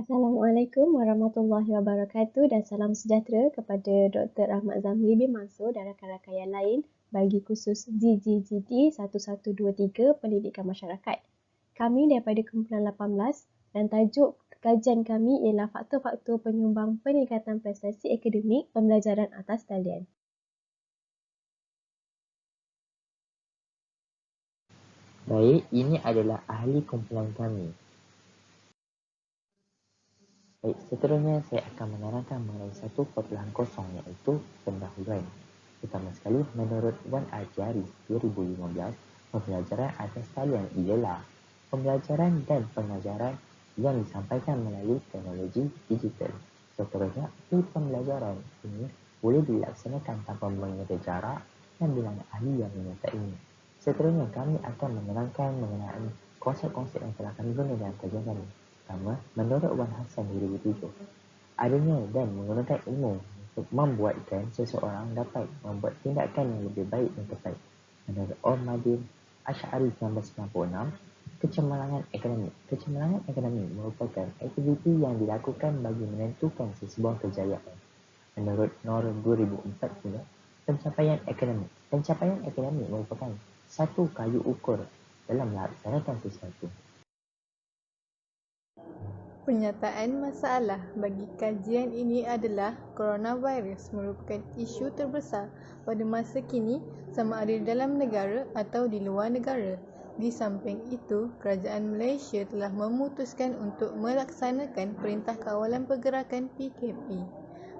Assalamualaikum warahmatullahi wabarakatuh dan salam sejahtera kepada Dr. Ahmad Zamri bin Mansur dan rakan-rakan yang lain bagi kursus GGGT 1123 Pendidikan Masyarakat. Kami daripada kumpulan 18 dan tajuk kajian kami ialah faktor-faktor penyumbang peningkatan prestasi akademik pembelajaran atas talian. Baik, ini adalah ahli kumpulan kami. Baik, seterusnya saya akan menerangkan mengenai 1.0 iaitu pendahuluan. Pertama sekali, menurut Wan Ajaris 2015, pembelajaran atas talian ialah pembelajaran dan pengajaran yang disampaikan melalui teknologi digital. Seterusnya, pembelajaran ini boleh dilaksanakan tanpa mengira jarak dan bilangan ahli yang menyertainya. Seterusnya, kami akan menerangkan mengenai konsep-konsep yang telah kami guna dalam kajian kami. Pertama, menurut Wan Hassan 2007, adanya dan menggunakan ilmu untuk membuatkan seseorang dapat membuat tindakan yang lebih baik dan tepat. Menurut Ahmadin Ash'ari 1996, kecemerlangan akademik. Kecemerlangan akademik merupakan aktiviti yang dilakukan bagi menentukan sesebuah kejayaan. Menurut Nor 2040, pencapaian akademik. Pencapaian akademik merupakan satu kayu ukur dalam melaksanakan sesuatu. Penyataan masalah bagi kajian ini adalah coronavirus merupakan isu terbesar pada masa kini sama ada di dalam negara atau di luar negara. Di samping itu, kerajaan Malaysia telah memutuskan untuk melaksanakan Perintah Kawalan Pergerakan PKP.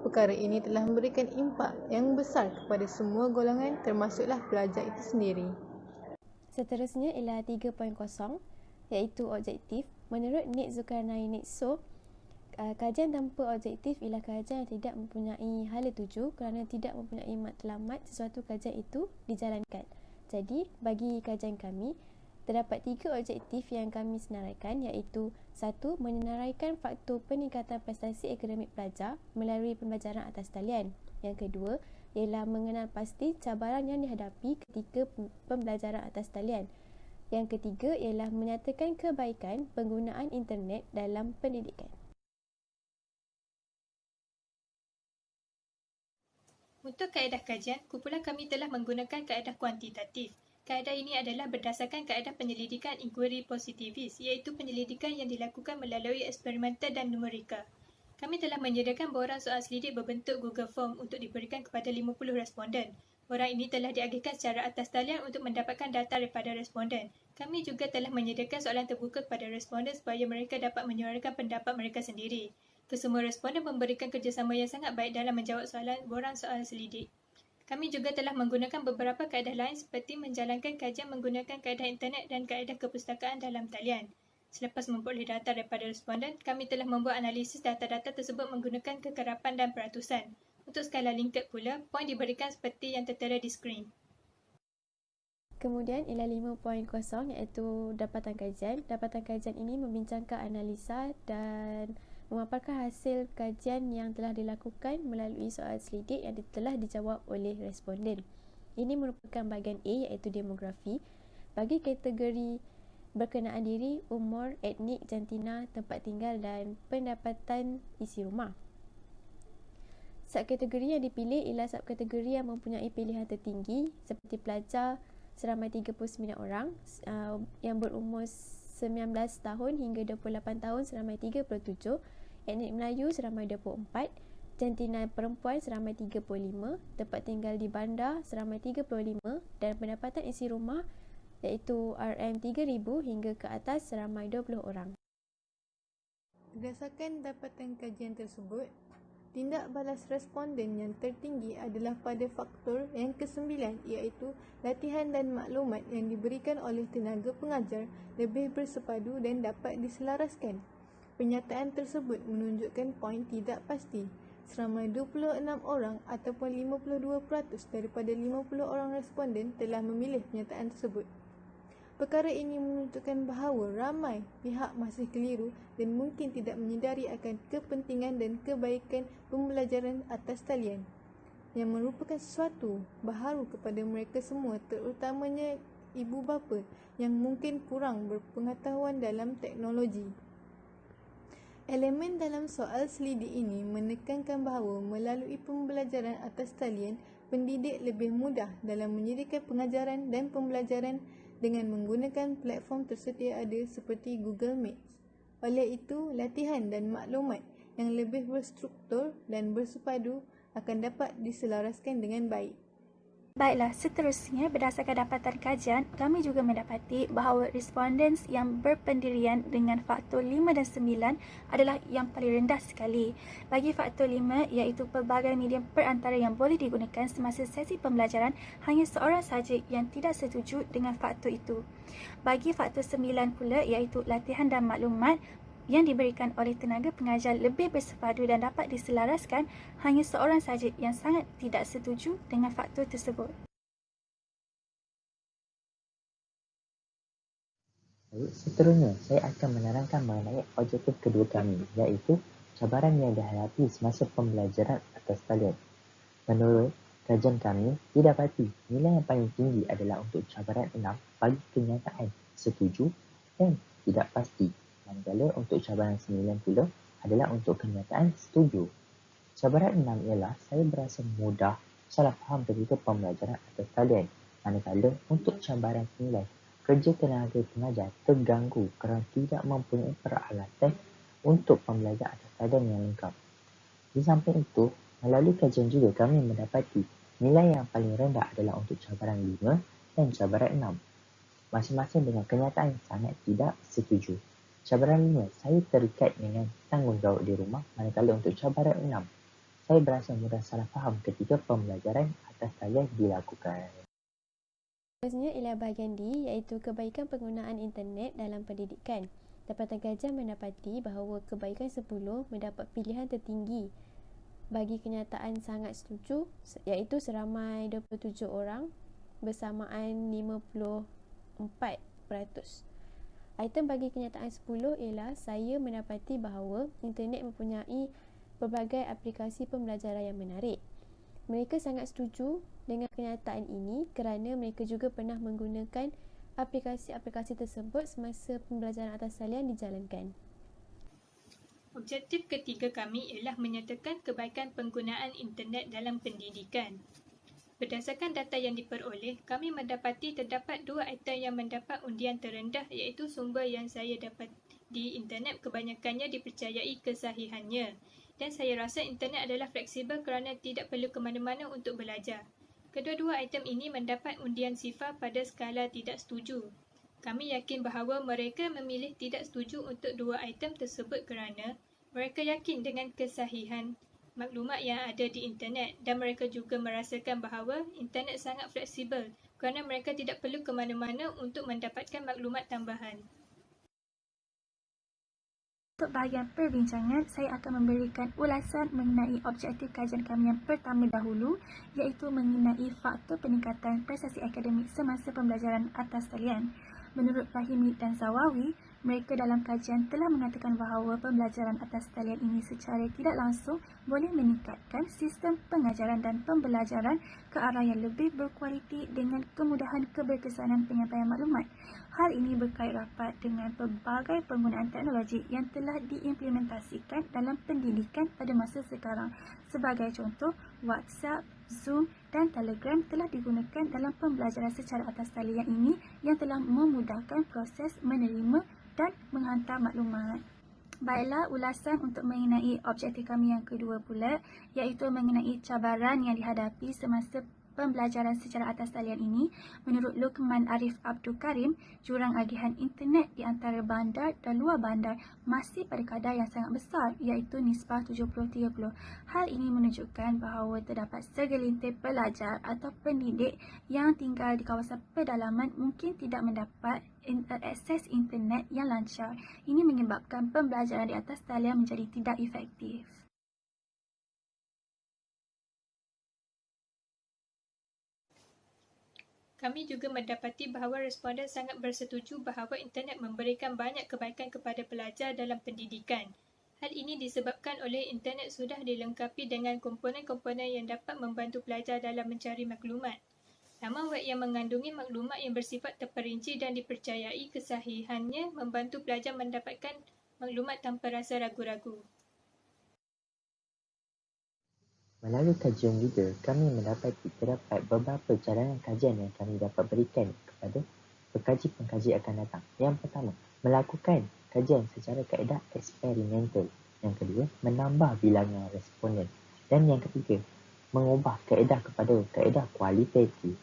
Perkara ini telah memberikan impak yang besar kepada semua golongan termasuklah pelajar itu sendiri. Seterusnya ialah 3.0 iaitu objektif. Menurut Nik Zulkarnain Nikso, kajian tanpa objektif ialah kajian yang tidak mempunyai hala tuju kerana tidak mempunyai matlamat sesuatu kajian itu dijalankan. Jadi, bagi kajian kami, terdapat 3 objektif yang kami senaraikan iaitu 1. Menyenaraikan faktor peningkatan prestasi akademik pelajar melalui pembelajaran atas talian. Yang kedua, ialah mengenal pasti cabaran yang dihadapi ketika pembelajaran atas talian. Yang ketiga ialah menyatakan kebaikan penggunaan internet dalam pendidikan. Untuk kaedah kajian, kumpulan kami telah menggunakan kaedah kuantitatif. Kaedah ini adalah berdasarkan kaedah penyelidikan inquiry positivis, iaitu penyelidikan yang dilakukan melalui eksperimental dan numerika. Kami telah menyediakan borang soal selidik berbentuk Google Form untuk diberikan kepada 50 responden. Borang ini telah diagihkan secara atas talian untuk mendapatkan data daripada responden. Kami juga telah menyediakan soalan terbuka kepada responden supaya mereka dapat menyuarakan pendapat mereka sendiri. Kesemua responden memberikan kerjasama yang sangat baik dalam menjawab soalan borang soal selidik. Kami juga telah menggunakan beberapa kaedah lain seperti menjalankan kajian menggunakan kaedah internet dan kaedah kepustakaan dalam talian. Selepas memperoleh data daripada responden, kami telah membuat analisis data-data tersebut menggunakan kekerapan dan peratusan. Untuk skala Likert pula, poin diberikan seperti yang tertera di skrin. Kemudian ialah 5.0 iaitu dapatan kajian. Dapatan kajian ini membincangkan analisa dan memaparkan hasil kajian yang telah dilakukan melalui soal selidik yang telah dijawab oleh responden. Ini merupakan bahagian A iaitu demografi. Bagi kategori berkenaan diri, umur, etnik, jantina, tempat tinggal dan pendapatan isi rumah. Subkategori yang dipilih ialah subkategori yang mempunyai pilihan tertinggi seperti pelajar seramai 39 orang, yang berumur 19 tahun hingga 28 tahun seramai 37, etnik Melayu seramai 24, jantina perempuan seramai 35, tempat tinggal di bandar seramai 35 dan pendapatan isi rumah iaitu RM3,000 hingga ke atas seramai 20 orang. Berdasarkan dapatan kajian tersebut, tindak balas responden yang tertinggi adalah pada faktor yang ke-9 iaitu latihan dan maklumat yang diberikan oleh tenaga pengajar lebih bersepadu dan dapat diselaraskan. Penyataan tersebut menunjukkan poin tidak pasti. Seramai 26 orang ataupun 52% daripada 50 orang responden telah memilih penyataan tersebut. Perkara ini menunjukkan bahawa ramai pihak masih keliru dan mungkin tidak menyedari akan kepentingan dan kebaikan pembelajaran atas talian yang merupakan sesuatu baharu kepada mereka semua, terutamanya ibu bapa yang mungkin kurang berpengetahuan dalam teknologi. Elemen dalam soal selidik ini menekankan bahawa melalui pembelajaran atas talian, pendidik lebih mudah dalam menyediakan pengajaran dan pembelajaran dengan menggunakan platform tersedia ada seperti Google Meet. Oleh itu, latihan dan maklumat yang lebih berstruktur dan bersepadu akan dapat diselaraskan dengan baik. Baiklah, seterusnya berdasarkan dapatan kajian, kami juga mendapati bahawa respondents yang berpendirian dengan faktor 5 dan 9 adalah yang paling rendah sekali. Bagi faktor 5, iaitu pelbagai medium perantara yang boleh digunakan semasa sesi pembelajaran, hanya seorang sahaja yang tidak setuju dengan faktor itu. Bagi faktor 9 pula, iaitu latihan dan maklumat, yang diberikan oleh tenaga pengajar lebih bersepadu dan dapat diselaraskan, hanya seorang sahaja yang sangat tidak setuju dengan faktor tersebut. Baik, seterusnya saya akan menerangkan mengenai objektif kedua kami, iaitu cabaran yang dihadapi semasa pembelajaran atas talian. Menurut kajian kami, didapati nilai yang paling tinggi adalah untuk cabaran 6 bagi kenyataan setuju dan tidak pasti. Manakala untuk cabaran 9 pula adalah untuk kenyataan setuju. Cabaran 6 ialah saya berasa mudah salah faham ketika pembelajaran atas talian. Manakala untuk cabaran 9, kerja tenaga pengajar terganggu kerana tidak mempunyai peralatan untuk pembelajaran atas talian yang lengkap. Di samping itu, melalui kajian juga kami mendapati nilai yang paling rendah adalah untuk cabaran 5 dan cabaran 6. Masing-masing dengan kenyataan sangat tidak setuju. Cabaran 5, saya terikat dengan tanggungjawab di rumah, manakala untuk cabaran 6, saya berasa mudah salah faham ketika pembelajaran atas talian dilakukan. Seterusnya ialah bahagian D, iaitu kebaikan penggunaan internet dalam pendidikan. Dapatan kajian mendapati bahawa kebaikan 10 mendapat pilihan tertinggi bagi kenyataan sangat setuju, iaitu seramai 27 orang bersamaan 54%. Item bagi kenyataan 10 ialah saya mendapati bahawa internet mempunyai pelbagai aplikasi pembelajaran yang menarik. Mereka sangat setuju dengan kenyataan ini kerana mereka juga pernah menggunakan aplikasi-aplikasi tersebut semasa pembelajaran atas talian dijalankan. Objektif ketiga kami ialah menyatakan kebaikan penggunaan internet dalam pendidikan. Berdasarkan data yang diperoleh, kami mendapati terdapat dua item yang mendapat undian terendah, iaitu sumber yang saya dapat di internet kebanyakannya dipercayai kesahihannya, dan saya rasa internet adalah fleksibel kerana tidak perlu ke mana-mana untuk belajar. Kedua-dua item ini mendapat undian sifar pada skala tidak setuju. Kami yakin bahawa mereka memilih tidak setuju untuk dua item tersebut kerana mereka yakin dengan kesahihan maklumat yang ada di internet, dan mereka juga merasakan bahawa internet sangat fleksibel kerana mereka tidak perlu ke mana-mana untuk mendapatkan maklumat tambahan. Untuk bahagian perbincangan, saya akan memberikan ulasan mengenai objektif kajian kami yang pertama dahulu, iaitu mengenai faktor peningkatan prestasi akademik semasa pembelajaran atas talian. Menurut Fahimi dan Zawawi, mereka dalam kajian telah mengatakan bahawa pembelajaran atas talian ini secara tidak langsung boleh meningkatkan sistem pengajaran dan pembelajaran ke arah yang lebih berkualiti dengan kemudahan keberkesanan penyampaian maklumat. Hal ini berkait rapat dengan pelbagai penggunaan teknologi yang telah diimplementasikan dalam pendidikan pada masa sekarang. Sebagai contoh, WhatsApp, Zoom dan Telegram telah digunakan dalam pembelajaran secara atas talian ini yang telah memudahkan proses menerima dan menghantar maklumat. Baiklah, ulasan untuk mengenai objektif kami yang kedua pula, iaitu mengenai cabaran yang dihadapi semasa pembelajaran secara atas talian ini. Menurut Luqman Arif Abdul Karim, jurang agihan internet di antara bandar dan luar bandar masih pada kadar yang sangat besar, iaitu nisbah 70-30. Hal ini menunjukkan bahawa terdapat segelintir pelajar atau pendidik yang tinggal di kawasan pedalaman mungkin tidak mendapat akses internet yang lancar. Ini menyebabkan pembelajaran di atas talian menjadi tidak efektif. Kami juga mendapati bahawa responden sangat bersetuju bahawa internet memberikan banyak kebaikan kepada pelajar dalam pendidikan. Hal ini disebabkan oleh internet sudah dilengkapi dengan komponen-komponen yang dapat membantu pelajar dalam mencari maklumat. Laman web yang mengandungi maklumat yang bersifat terperinci dan dipercayai kesahihannya membantu pelajar mendapatkan maklumat tanpa rasa ragu-ragu. Melalui kajian juga, kami mendapati terdapat beberapa cadangan kajian yang kami dapat berikan kepada pengkaji-pengkaji akan datang. Yang pertama, melakukan kajian secara kaedah eksperimental. Yang kedua, menambah bilangan responden. Dan yang ketiga, mengubah kaedah kepada kaedah kualitatif.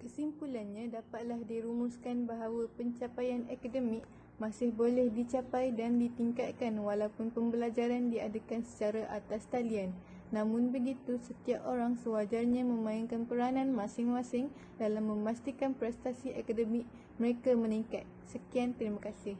Kesimpulannya, dapatlah dirumuskan bahawa pencapaian akademik masih boleh dicapai dan ditingkatkan walaupun pembelajaran diadakan secara atas talian. Namun begitu, setiap orang sewajarnya memainkan peranan masing-masing dalam memastikan prestasi akademik mereka meningkat. Sekian, terima kasih.